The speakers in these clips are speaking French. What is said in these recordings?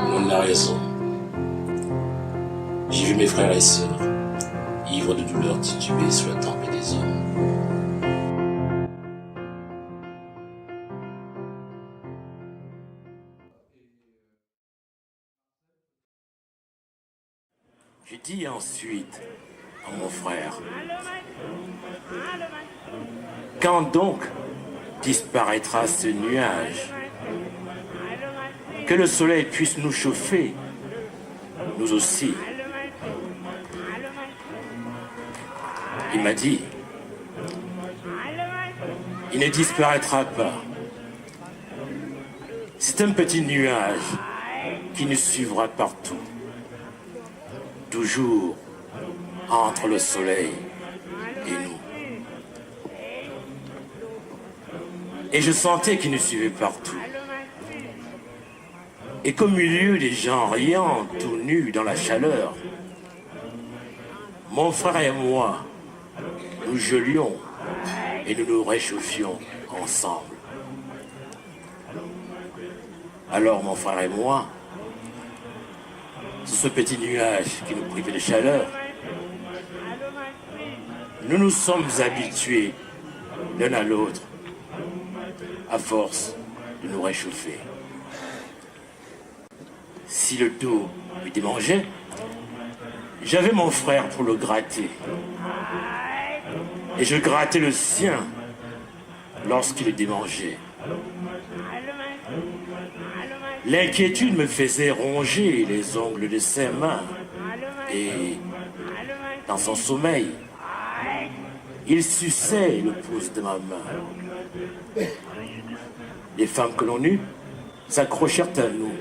On a raison. J'ai vu mes frères et sœurs, ivres de douleur, titubés sous la tempête des hommes. Je dis ensuite à mon frère, quand donc disparaîtra ce nuage? Que le soleil puisse nous chauffer, nous aussi. Il m'a dit, il ne disparaîtra pas. C'est un petit nuage qui nous suivra partout, toujours entre le soleil et nous. Et je sentais qu'il nous suivait partout. Et qu'au milieu des gens riant, tout nus dans la chaleur, mon frère et moi, nous gelions et nous nous réchauffions ensemble. Alors mon frère et moi, sous ce petit nuage qui nous privait de chaleur, nous nous sommes habitués l'un à l'autre, à force de nous réchauffer. Si le dos me démangeait, j'avais mon frère pour le gratter. Et je grattais le sien lorsqu'il le démangeait. L'inquiétude me faisait ronger les ongles de ses mains. Et dans son sommeil, il suçait le pouce de ma main. Les femmes que l'on eut s'accrochèrent à nous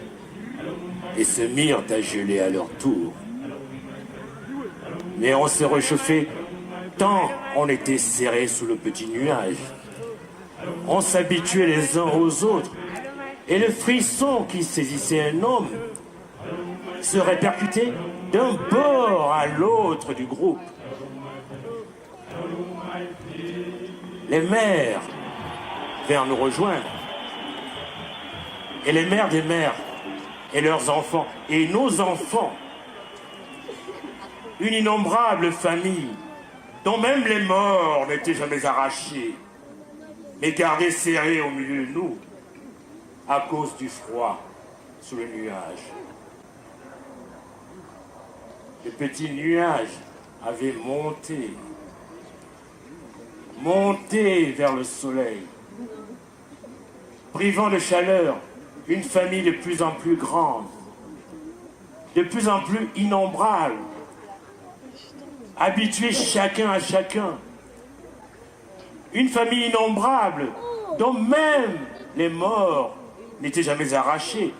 et se mirent à geler à leur tour. Mais on s'est réchauffé tant on était serrés sous le petit nuage. On s'habituait les uns aux autres, et le frisson qui saisissait un homme se répercutait d'un bord à l'autre du groupe. Les mères vinrent nous rejoindre, et les mères des mères, et leurs enfants, et nos enfants. Une innombrable famille, dont même les morts n'étaient jamais arrachés, mais gardés serrés au milieu de nous, à cause du froid sous le nuage. Le petit nuage avait monté vers le soleil, privant de chaleur une famille de plus en plus grande, de plus en plus innombrable, habitués chacun à chacun. Une famille innombrable dont même les morts n'étaient jamais arrachés,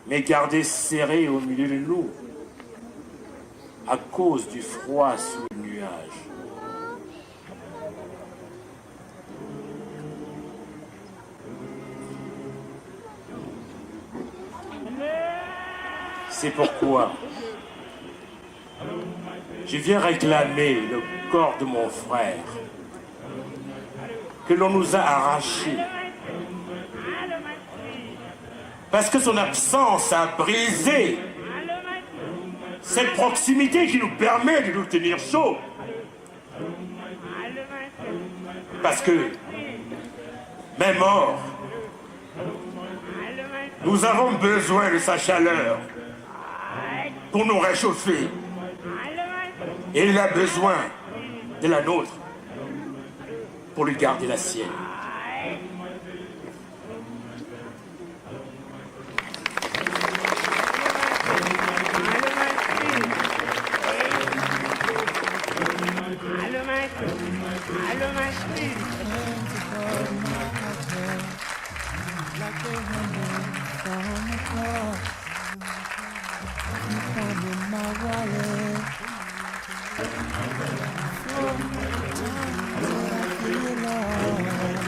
mais gardés serrés au milieu de nous à cause du froid sous le nuage. C'est pourquoi je viens réclamer le corps de mon frère que l'on nous a arraché. Parce que son absence a brisé cette proximité qui nous permet de nous tenir chauds. Parce que, même mort, nous avons besoin de sa chaleur pour nous réchauffer. Et il a besoin de la nôtre pour lui garder la sienne. I feel love.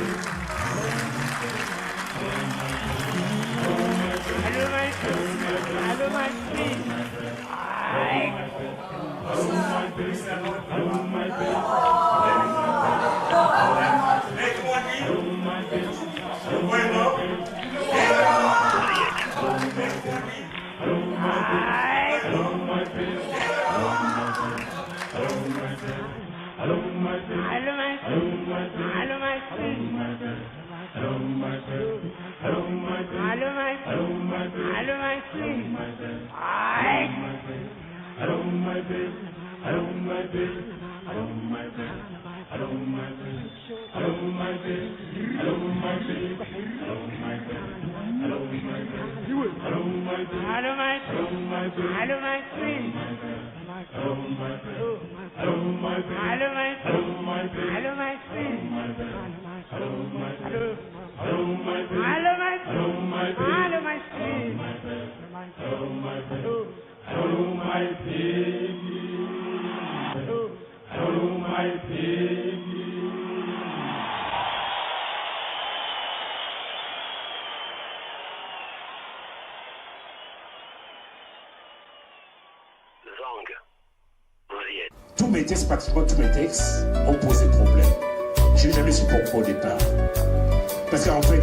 Tous mes textes, pratiquement tous mes textes, ont posé problème. Je n'ai jamais su pourquoi au départ. Parce qu'en fait,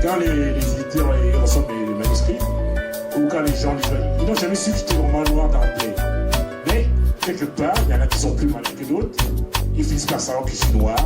quand les éditeurs reçoivent les manuscrits, ou quand les gens ils n'ont jamais su que j'étais vraiment noir d'emblée. Mais, quelque part, il y en a qui sont plus malins que d'autres. Ils finissent par savoir que je suis noir.